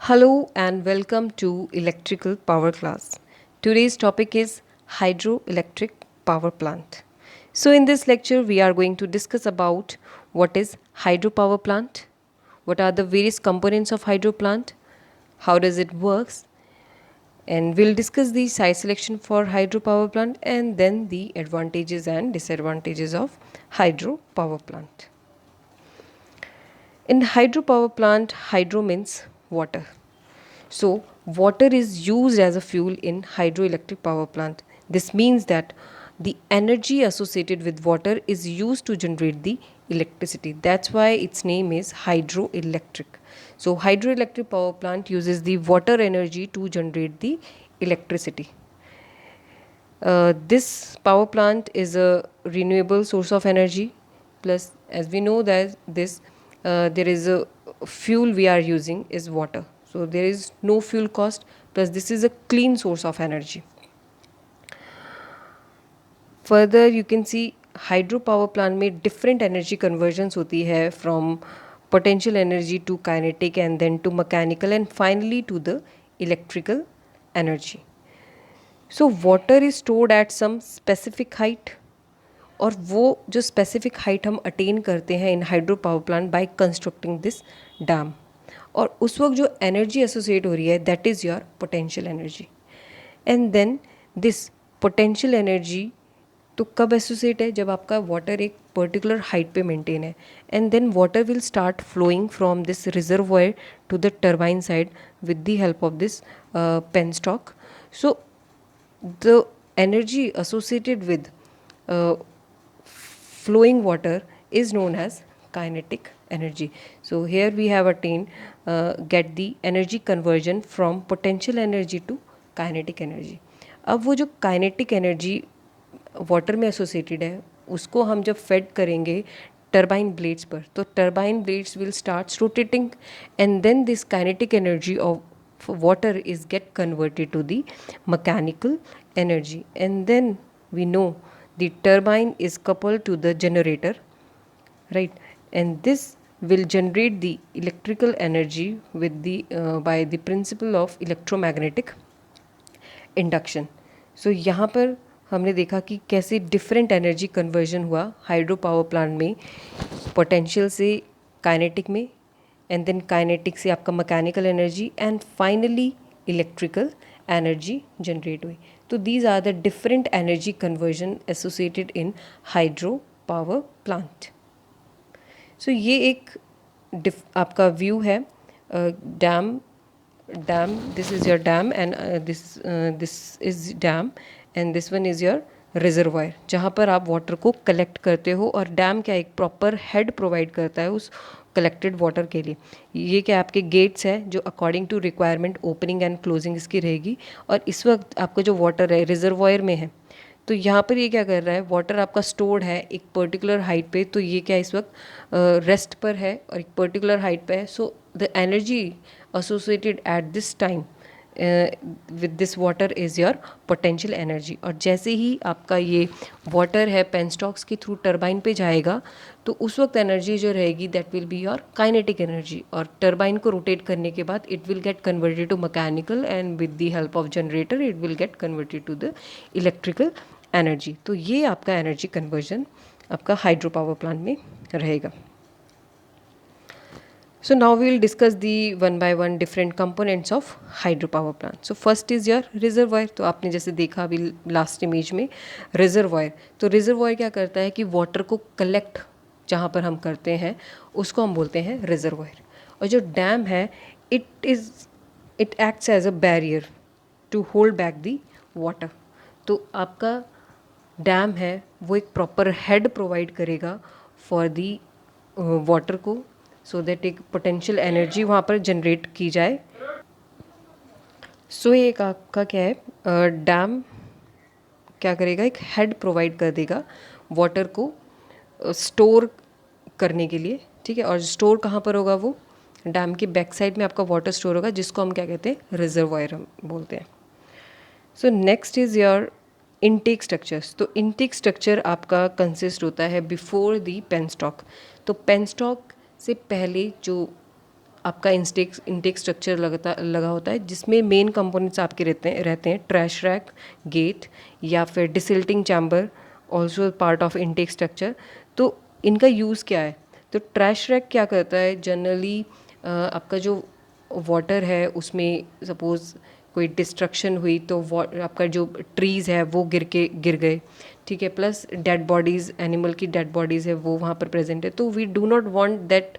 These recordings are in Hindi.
Hello and welcome to Electrical Power Class. Today's topic is hydroelectric power plant. So in this lecture we are going to discuss about what is hydropower plant, what are the various components of hydro plant, how does it works, and we'll discuss the site selection for hydropower plant and then the advantages and disadvantages of hydropower plant. In hydropower plant, hydro means water. So, water is used as a fuel in hydroelectric power plant. This means that the energy associated with water is used to generate the electricity. That's why its name is hydroelectric. So, hydroelectric power plant uses the water energy to generate the electricity. This power plant is a renewable source of energy. Plus, as we know that there is a fuel we are using is water. So there is no fuel cost. Plus, this is a clean source of energy. Further, you can see hydropower plant में different energy conversions होती है from potential energy to kinetic and then to mechanical and finally to the electrical energy. So water is stored at some specific height और वो जो स्पेसिफिक हाइट हम अटेन करते हैं in hydro power plant by constructing this dam और उस वक्त जो एनर्जी एसोसिएट हो रही है that is your potential energy and then this potential energy तो कब एसोसिएट है जब आपका वाटर एक पर्टिकुलर हाइट पे मेंटेन है and then water will start flowing from this reservoir to the turbine side with the help of this penstock so the energy associated with flowing water is known as kinetic energy. So here we have attained get the energy conversion from potential energy to kinetic energy. अब वो जो kinetic energy water में associated है उसको हम जब fed करेंगे टर्बाइन ब्लेड्स पर तो turbine blades will start rotating and then this kinetic energy of water is get converted to the mechanical energy and then we know the turbine is coupled to the generator, right, and this will generate the electrical energy with the by the principle of electromagnetic induction. So यहाँ पर हमने देखा कि कैसे डिफरेंट एनर्जी कन्वर्जन हुआ हाइड्रो पावर प्लांट में पोटेंशियल से काइनेटिक में एंड देन काइनेटिक से आपका mechanical energy and finally electrical energy generate हुई. तो these are the different energy conversion associated in hydro power plant. So ये एक आपका व्यू है dam this is your dam and this is dam and this one is your reservoir जहाँ पर आप वाटर को कलेक्ट करते हो और डैम क्या एक प्रॉपर हेड प्रोवाइड करता है उस कलेक्टेड वाटर के लिए. ये क्या आपके गेट्स है जो according to requirement opening and closing इसकी रहेगी और इस वक्त आपका जो वाटर है रिजर्वायर में है तो यहाँ पर ये क्या कर रहा है वाटर आपका स्टोर्ड है एक पर्टिकुलर हाइट पे तो ये क्या इस वक्त रेस्ट पर है और एक पर्टिकुलर हाइट पे है. So the energy associated at this time with this water is your potential energy. और जैसे ही आपका ये वाटर है पेनस्टॉक्स के थ्रू टर्बाइन पे जाएगा तो उस वक्त एनर्जी जो रहेगी that will be your kinetic energy और टर्बाइन को रोटेट करने के बाद it will get converted to mechanical and with the help of generator it will get converted to the electrical energy. तो ये आपका एनर्जी कन्वर्जन आपका हाइड्रो पावर प्लांट में रहेगा. So now we will discuss the one by one different components of hydropower plant. So first is your reservoir. तो आपने जैसे देखा अभी लास्ट इमेज में रिजर्वायर. तो रिजर्वायर क्या करता है कि वाटर को कलेक्ट जहाँ पर हम करते हैं उसको हम बोलते हैं रिजर्वायर. और जो डैम है it acts as a barrier to hold back the water. तो आपका डैम है वो एक प्रॉपर हेड प्रोवाइड करेगा फॉर दी वाटर को सो दैट एक पोटेंशियल एनर्जी वहाँ पर जनरेट की जाए. सो एक आपका क्या है डैम क्या करेगा एक हेड प्रोवाइड कर देगा वाटर को स्टोर करने के लिए, ठीक है. और स्टोर कहाँ पर होगा वो डैम के बैक साइड में आपका वाटर स्टोर होगा जिसको हम क्या कहते हैं रिजर्वायर हम बोलते हैं. सो next is your intake structures. तो इनटेक स्ट्रक्चर आपका कंसिस्ट होता है बिफोर दी पेनस्टॉक. तो पेनस्टॉक से पहले जो आपका इंटेक स्ट्रक्चर लगा होता है, जिसमें मेन कंपोनेंट्स आपके रहते हैं ट्रैश रैक, गेट या फिर desilting chamber, also part of intake structure. तो इनका यूज़ क्या है? तो ट्रैश रैक क्या करता है जनरली, आपका जो वाटर है उसमें सपोज़ कोई डिस्ट्रक्शन हुई तो आपका जो ट्रीज़ है वो गिर गए, ठीक है, प्लस डेड बॉडीज़, एनिमल की डेड बॉडीज़ है वो वहाँ पर प्रेजेंट है, तो we do not want that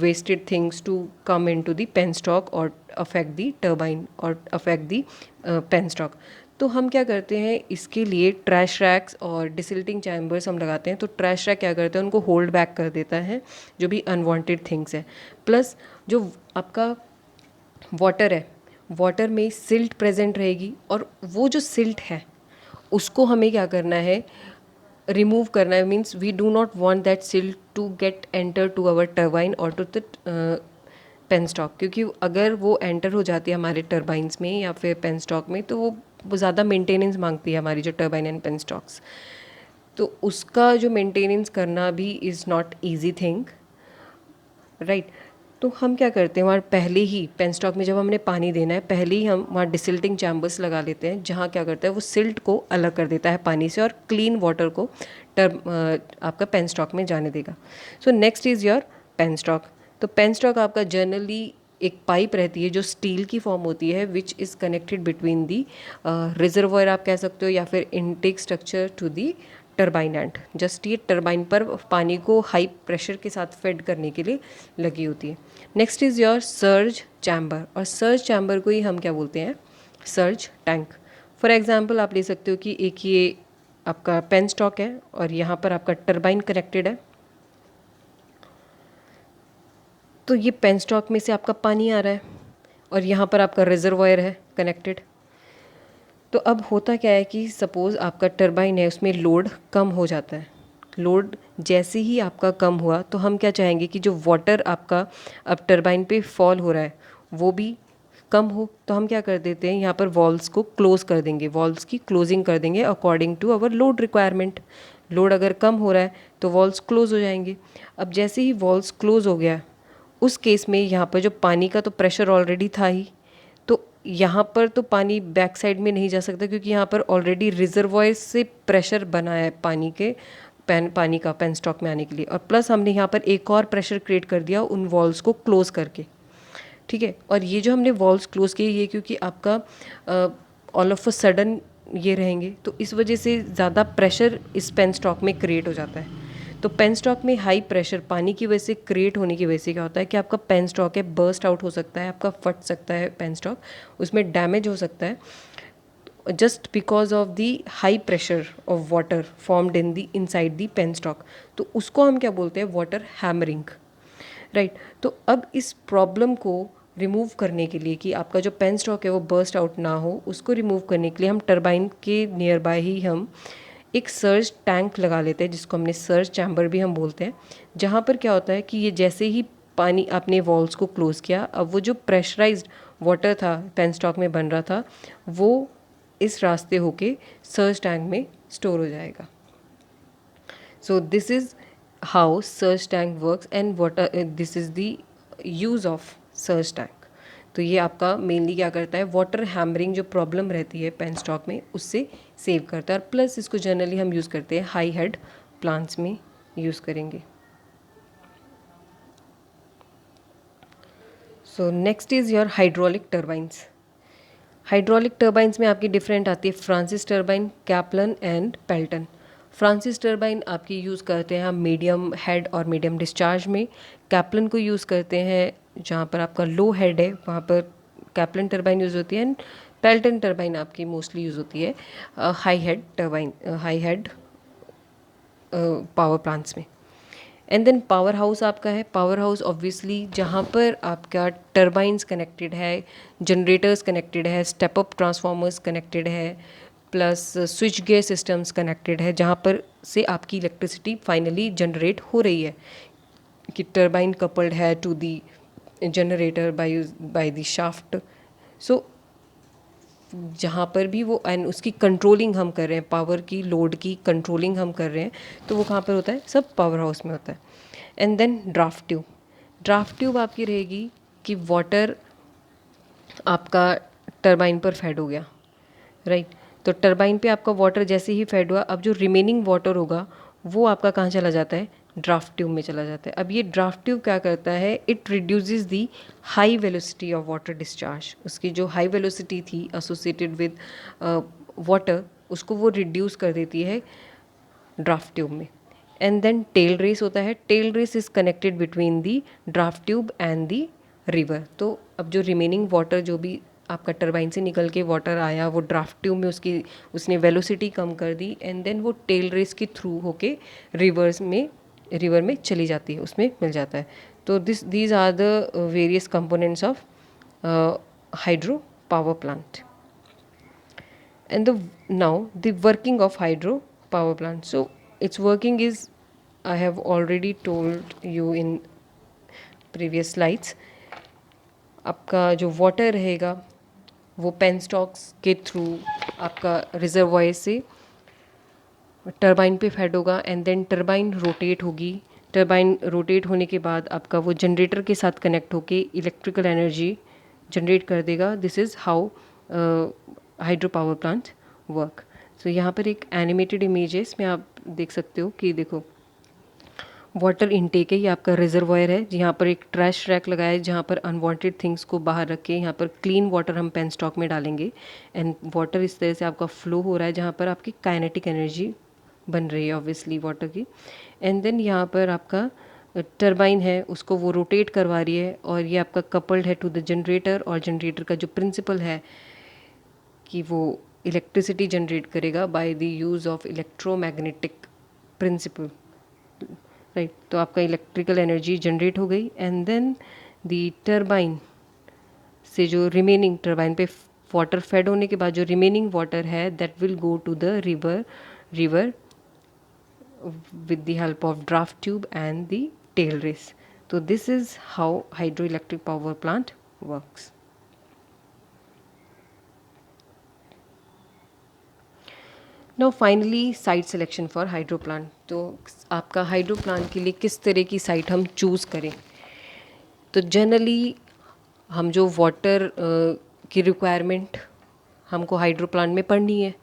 wasted things to come into the penstock or affect the turbine or affect the penstock। तो हम क्या करते हैं, इसके लिए ट्रैश रैक्स और डिसिल्टिंग चैम्बर्स हम लगाते हैं। तो ट्रैश रैक क्या करते हैं, उनको होल्ड बैक कर देता है जो भी अनवांटेड थिंग्स है। प्लस जो आपका वाटर है, वाटर में सिल्ट प्रेजेंट रहेगी, और वो जो सिल्ट है उसको हमें क्या करना है, रिमूव करना है। Means we do not want that silt to get enter to our turbine और टू द पेन स्टॉक, क्योंकि अगर वो एंटर हो जाती है हमारे टर्बाइंस में या फिर पेन स्टॉक में तो वो ज़्यादा मेंटेनेंस मांगती है हमारी जो टर्बाइन एंड पेन स्टॉक्स। तो उसका जो मेंटेनेंस करना भी is not easy thing, right. तो हम क्या करते हैं, वहाँ पहले ही पेन स्टॉक में जब हमने पानी देना है पहले ही हम वहाँ डिसिल्टिंग चैम्बर्स लगा लेते हैं, जहाँ क्या करता है वो सिल्ट को अलग कर देता है पानी से और क्लीन वाटर को आपका पेन स्टॉक में जाने देगा। So next is your pen stock. तो पेन स्टॉक आपका जनरली एक पाइप रहती है जो स्टील की फॉर्म होती है, which is connected between the reservoir आप कह सकते हो, या फिर intake structure to the turbine end. Just ये टरबाइन पर पानी को हाई प्रेशर के साथ फेड करने के लिए लगी होती है। Next is your surge chamber, और सर्ज चैम्बर को ही हम क्या बोलते हैं, सर्ज टैंक। फॉर एग्जांपल आप ले सकते हो कि एक ये आपका पेन स्टॉक है और यहाँ पर आपका टरबाइन कनेक्टेड है। तो ये पेन स्टॉक में से आपका पानी आ रहा है और यहाँ पर आपका रिजर्वॉयर है कनेक्टेड। तो अब होता क्या है कि सपोज़ आपका टरबाइन है उसमें लोड कम हो जाता है। लोड जैसे ही आपका कम हुआ तो हम क्या चाहेंगे कि जो वाटर आपका अब टरबाइन पे फॉल हो रहा है वो भी कम हो। तो हम क्या कर देते हैं, यहाँ पर वॉल्स को क्लोज कर देंगे, वॉल्स की क्लोजिंग कर देंगे according to our load requirement. Load अगर कम हो रहा है तो वॉल्स क्लोज हो जाएंगे। अब जैसे ही वॉल्स क्लोज हो गया, उस केस में यहाँ पर जो पानी का तो प्रेशर ऑलरेडी था ही, तो यहाँ पर तो पानी बैक साइड में नहीं जा सकता क्योंकि यहाँ पर ऑलरेडी रिजर्वॉयर से प्रेशर बना है पानी के पानी का पेन स्टॉक में आने के लिए, और प्लस हमने यहाँ पर एक और प्रेशर क्रिएट कर दिया उन वॉल्स को क्लोज करके, ठीक है। और ये जो हमने वॉल्स क्लोज किए ये क्योंकि आपका ऑल ऑफ अ सडन ये रहेंगे तो इस वजह से ज़्यादा प्रेशर इस पेन स्टॉक में क्रिएट हो जाता है। तो पेन स्टॉक में हाई प्रेशर पानी की वजह से क्रिएट होने की वजह से क्या होता है कि आपका पेन स्टॉक है बर्स्ट आउट हो सकता है, आपका फट सकता है पेन स्टॉक, उसमें डैमेज हो सकता है, just because of the high pressure of water formed in the inside the pen stock. तो उसको हम क्या बोलते हैं, वाटर हैमरिंग, राइट। तो अब इस प्रॉब्लम को रिमूव करने के लिए कि आपका जो पेन स्टॉक है वो बर्स्ट आउट ना हो, उसको रिमूव करने के लिए हम टरबाइन के नियर बाय ही हम एक सर्ज टैंक लगा लेते हैं, जिसको हमने सर्ज चैम्बर भी हम बोलते हैं। जहाँ पर क्या होता है कि ये जैसे ही पानी आपने वॉल्स को क्लोज़ किया, अब वो जो प्रेशराइज्ड वाटर था पेन स्टॉक में बन रहा था वो इस रास्ते होके सर्ज टैंक में स्टोर हो जाएगा। सो this is how surge tank works and water, this is the use of surge tank. तो ये आपका मेनली क्या करता है, वाटर हैमरिंग जो प्रॉब्लम रहती है पेन स्टॉक में उससे सेव करता है, और प्लस इसको जनरली हम यूज़ करते हैं हाई हेड प्लांट्स में यूज़ करेंगे। सो next is your hydraulic turbines. Hydraulic turbines में आपकी डिफरेंट आती है Francis turbine, Kaplan and Pelton. Francis turbine आपकी यूज़ करते हैं हम मीडियम हेड और मीडियम डिस्चार्ज में। कैप्लन को यूज़ करते हैं जहाँ पर आपका लो हेड है वहाँ पर कैप्लन टर्बाइन यूज़ होती है, एंड पेल्टन टर्बाइन आपकी मोस्टली यूज़ होती है high head turbine, high head power plants में। एंड देन पावर हाउस आपका है, पावर हाउस ऑब्वियसली जहाँ पर आपका टर्बाइंस कनेक्टेड है, जनरेटर्स कनेक्टेड है, स्टेप अप ट्रांसफार्मर्स कनेक्टेड है, plus switch gear systems connected है, जहाँ पर से आपकी इलेक्ट्रिसिटी फाइनली जनरेट हो रही है कि टर्बाइन कपल्ड है to the generator by the shaft. So जहाँ पर भी वो एंड उसकी कंट्रोलिंग हम कर रहे हैं, पावर की लोड की कंट्रोलिंग हम कर रहे हैं, तो वो कहाँ पर होता है, सब पावर हाउस में होता है। And then draft tube, draft tube आपकी रहेगी कि वाटर आपका टरबाइन पर फेड हो गया, राइट। तो टरबाइन पे आपका वाटर जैसे ही फेड हुआ, अब जो रिमेनिंग वाटर होगा वो आपका कहाँ चला जाता है, ड्राफ्ट ट्यूब में चला जाता है। अब ये ड्राफ्ट ट्यूब क्या करता है, it reduces the high velocity of water discharge. उसकी जो हाई वेलोसिटी थी एसोसिएटेड विद वाटर, उसको वो रिड्यूस कर देती है ड्राफ्ट ट्यूब में। एंड देन टेल रेस होता है, tail race is connected between the draft tube and the river. तो अब जो रिमेनिंग वाटर जो भी आपका टरबाइन से निकल के वाटर आया, वो ड्राफ्ट ट्यूब में उसने वेलोसिटी कम कर दी, एंड देन वो टेल रेस के थ्रू होके रिवर में चली जाती है, उसमें मिल जाता है। तो these are the various components of hydro power plant. And now the working of hydro power plant. So its working is, I have already told you in previous slides. आपका जो वाटर रहेगा वो पेनस्टॉक्स के थ्रू आपका रिजर्वायर से टरबाइन पे फेड होगा, एंड देन टरबाइन रोटेट होगी। टरबाइन रोटेट होने के बाद आपका वो जनरेटर के साथ कनेक्ट होके इलेक्ट्रिकल एनर्जी जनरेट कर देगा। This is how hydro power plant work. So यहाँ पर एक एनिमेटेड इमेज है, इसमें आप देख सकते हो कि देखो वाटर इनटेक है, ये आपका रिजर्वायर है, यहाँ पर एक ट्रैश रैक लगाया है जहाँ पर अनवांटेड थिंग्स को बाहर रख के यहाँ पर क्लीन वाटर हम पेन स्टॉक में डालेंगे, एंड वाटर इस तरह से आपका फ्लो हो रहा है जहाँ पर आपकी काइनेटिक एनर्जी बन रही है ऑब्वियसली वाटर की। एंड देन यहाँ पर आपका टरबाइन है, उसको वो रोटेट करवा रही है, और ये आपका कपल्ड है टू द जनरेटर, और जनरेटर का जो प्रिंसिपल है कि वो इलेक्ट्रिसिटी जनरेट करेगा by the use of electromagnetic principle, right. तो आपका इलेक्ट्रिकल एनर्जी जनरेट हो गई, एंड देन द टरबाइन से जो रिमेनिंग टरबाइन पे वाटर फेड होने के बाद जो रिमेनिंग वाटर है that will go to the river with the help of draft tube and the tail race. So this is how hydroelectric power plant works. Now finally site selection for hydro plant. तो आपका हाइड्रो प्लांट के लिए किस तरह की साइट हम चूज़ करें। तो जनरली हम जो वाटर की रिक्वायरमेंट हमको हाइड्रो प्लांट में पड़नी है,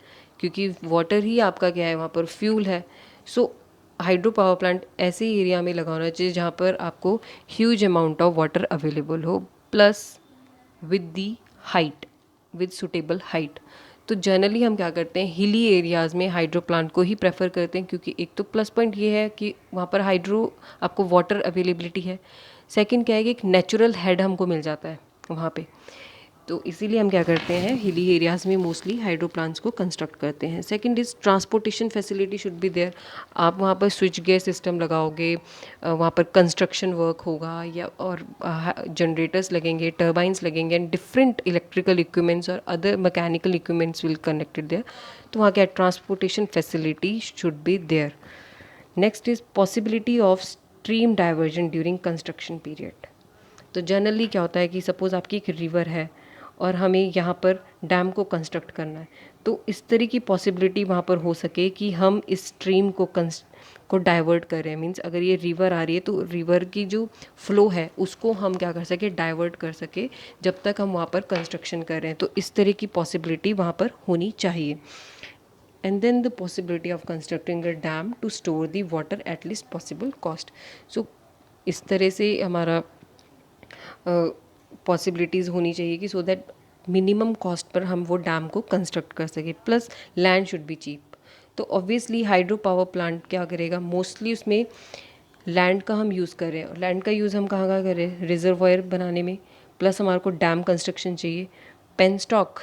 क्योंकि वाटर ही आपका क्या है, वहाँ पर फ्यूल है। सो हाइड्रो पावर प्लांट ऐसे एरिया में लगाना चाहिए जहाँ पर आपको huge amount of water available हो, plus with the height, with suitable height. तो जनरली हम क्या करते हैं, हिली एरियाज़ में हाइड्रो प्लांट को ही प्रेफर करते हैं, क्योंकि एक तो प्लस पॉइंट ये है कि वहाँ पर आपको वाटर अवेलेबिलिटी है। सेकंड क्या है कि एक नेचुरल हेड हमको मिल जाता है वहाँ पे। तो इसीलिए हम क्या करते हैं, हिली एरियाज़ में मोस्टली हाइड्रो प्लांट्स को कंस्ट्रक्ट करते हैं। Second is transportation facility should be there. आप वहाँ पर स्विच गेयर सिस्टम लगाओगे, वहाँ पर कंस्ट्रक्शन वर्क होगा, या और जनरेटर्स लगेंगे, टर्बाइंस लगेंगे, एंड डिफरेंट इलेक्ट्रिकल इक्विपमेंट्स और other mechanical equipments will connected there. तो वहाँ क्या transportation facility should be there. Next is possibility of stream diversion during construction period. तो जनरली क्या होता है कि सपोज़ आपकी एक रिवर है और हमें यहाँ पर डैम को कंस्ट्रक्ट करना है, तो इस तरह की पॉसिबिलिटी वहाँ पर हो सके कि हम इस स्ट्रीम को डाइवर्ट करें। मींस अगर ये रिवर आ रही है तो रिवर की जो फ्लो है उसको हम क्या कर सके, डाइवर्ट कर सके जब तक हम वहाँ पर कंस्ट्रक्शन कर रहे हैं। तो इस तरह की पॉसिबिलिटी वहाँ पर होनी चाहिए। And then the possibility of constructing a dam to store the water at least possible cost. So इस तरह से हमारा पॉसिबिलिटीज़ होनी चाहिए कि so that minimum cost per हम वो डैम को कंस्ट्रक्ट कर सकें। Plus land should be cheap. तो ऑब्वियसली हाइड्रो पावर प्लांट क्या करेगा, मोस्टली उसमें लैंड का हम यूज़ कर रहे हैं, और लैंड का यूज़ हम कहाँ कहाँ कर रहे हैं, रिजर्वायर बनाने में, प्लस हमारे को डैम कंस्ट्रक्शन चाहिए, पेन स्टॉक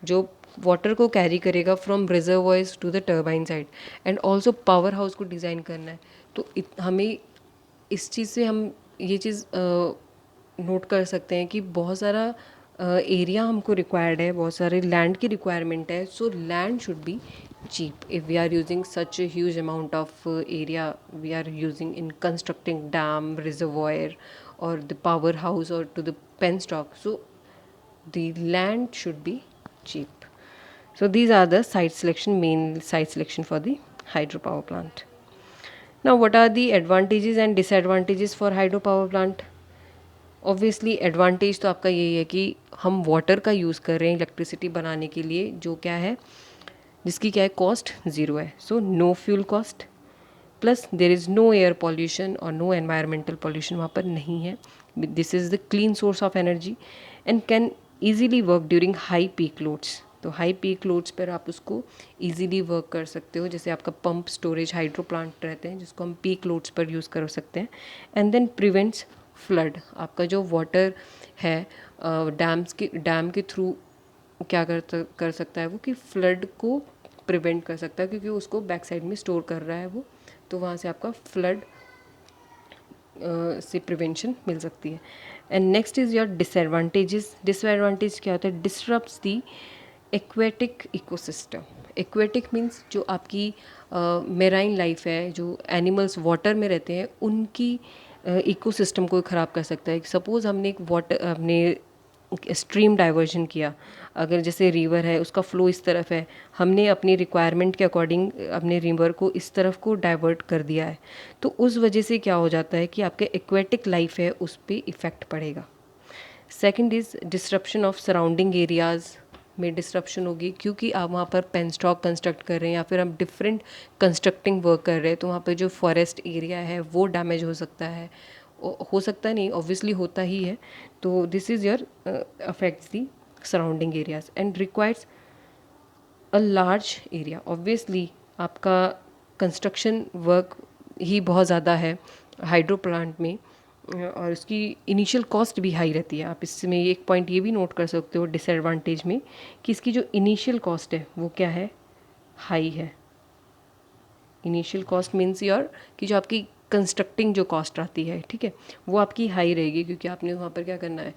जो वाटर को कैरी करेगा from reservoirs to the turbine side, and also power house को डिज़ाइन करना है। तो हमें इस चीज़ से हम ये चीज़ नोट कर सकते हैं कि बहुत सारा एरिया हमको रिक्वायर्ड है, बहुत सारे लैंड की रिक्वायरमेंट है। So land should B cheap if we are using such a huge amount of area we are using in constructing dam, reservoir, or the powerhouse, or to the penstock. So the land should be cheap. So these are the main site selection for the hydropower plant. Now what are the advantages and disadvantages for hydropower plant? Obviously advantage तो आपका यही है कि हम वाटर का यूज़ कर रहे हैं इलेक्ट्रिसिटी बनाने के लिए, जो क्या है, जिसकी क्या है, कॉस्ट ज़ीरो है. So no fuel cost, plus there is no air pollution और नो एनवायरमेंटल पॉल्यूशन वहाँ पर नहीं है. This is the clean source of energy and can easily work during high peak loads. तो हाई पीक लोड्स पर आप उसको ईजीली वर्क कर सकते हो. जैसे आपका पंप स्टोरेज हाइड्रो प्लांट रहते हैं जिसको हम पीक लोड्स पर यूज़ कर सकते हैं. And then prevents flood. आपका जो वाटर है डैम के थ्रू क्या कर सकता है वो, कि फ्लड को प्रिवेंट कर सकता है, क्योंकि उसको बैक साइड में स्टोर कर रहा है वो. तो वहाँ से आपका फ्लड से प्रिवेंशन मिल सकती है. And next is your disadvantages. Disadvantage क्या होता है? डिस्टर्ब्स दी एक्वेटिक इकोसिस्टम. एक्वेटिक मीन्स जो आपकी मेराइन लाइफ है, जो एनिमल्स वाटर में रहते हैं, उनकी इकोसिस्टम को ख़राब कर सकता है. सपोज़ हमने एक वाटर हमने स्ट्रीम डाइवर्जन किया, अगर जैसे रिवर है उसका फ्लो इस तरफ है, हमने अपनी रिक्वायरमेंट के अकॉर्डिंग अपने रिवर को इस तरफ को डाइवर्ट कर दिया है, तो उस वजह से क्या हो जाता है कि आपके एक्वेटिक लाइफ है उस पर इफ़ेक्ट पड़ेगा. Second is disruption of surrounding areas में डिस्ट्रप्शन होगी, क्योंकि आप वहाँ पर पेनस्टॉक कंस्ट्रक्ट कर रहे हैं या फिर आप डिफरेंट कंस्ट्रक्टिंग वर्क कर रहे हैं, तो वहाँ पर जो फॉरेस्ट एरिया है वो डैमेज हो सकता है. हो सकता नहीं, ऑब्वियसली होता ही है. तो this is your affects the surrounding areas and requires a large area. Obviously आपका कंस्ट्रक्शन वर्क ही बहुत ज़्यादा है हाइड्रो प्लांट में, और उसकी इनिशियल कॉस्ट भी हाई रहती है. आप इसमें एक पॉइंट ये भी नोट कर सकते हो डिसएडवांटेज में, कि इसकी जो इनिशियल कॉस्ट है वो क्या है, हाई है. इनिशियल कॉस्ट मीन्स योर कि जो आपकी कंस्ट्रक्टिंग जो कॉस्ट आती है, ठीक है, वो आपकी हाई रहेगी, क्योंकि आपने वहाँ पर क्या करना है,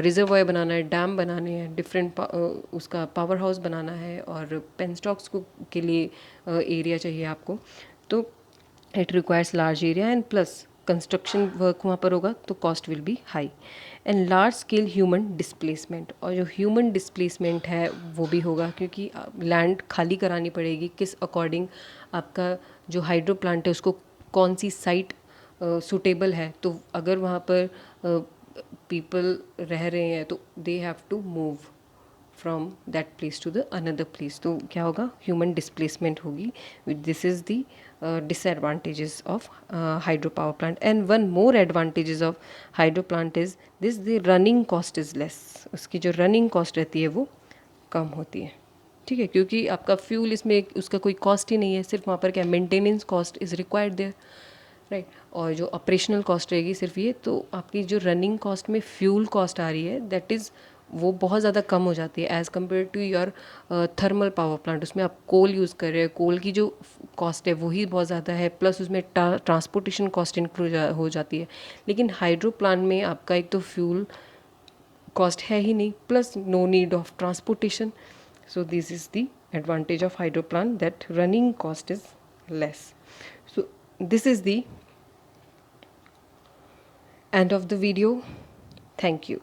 रिजर्वायर बनाना है, डैम बनाने हैं, डिफरेंट उसका पावर हाउस बनाना है, और पेनस्टॉक्स को के लिए एरिया चाहिए आपको. तो it requires large area and plus construction work वहाँ पर होगा, तो cost will be high. And large scale human displacement, और जो ह्यूमन डिस्प्लेसमेंट है वो भी होगा, क्योंकि लैंड खाली करानी पड़ेगी. किस अकॉर्डिंग आपका जो हाइड्रो प्लांट है उसको कौन सी साइट सूटेबल है, तो अगर वहाँ पर पीपल रह रहे हैं तो they have to move from that place to the another place. तो क्या होगा, ह्यूमन डिस्प्लेसमेंट होगी. This is the disadvantages of hydropower plant. And one more advantages of hydro plant is this: the running cost is less. उसकी जो running cost रहती है वो कम होती है, ठीक है, क्योंकि आपका फ्यूल इसमें उसका कोई कॉस्ट ही नहीं है. सिर्फ वहाँ पर क्या maintenance cost is required there, right. और जो ऑपरेशनल कॉस्ट रहेगी सिर्फ ये, तो आपकी जो रनिंग कॉस्ट में फ्यूल कॉस्ट आ रही है दैट इज़ वो बहुत ज़्यादा कम हो जाती है as compare to your thermal power plant. उसमें आप कोल यूज़ कर रहे हैं, कोल की जो कॉस्ट है वही बहुत ज़्यादा है, प्लस उसमें ट्रांसपोर्टेशन कॉस्ट इंक्लूड हो जाती है. लेकिन हाइड्रो प्लांट में आपका एक तो फ्यूल कॉस्ट है ही नहीं, plus no need of transportation. So this is the advantage of hydro plant, that running cost is less. So this is the end of the video. Thank you.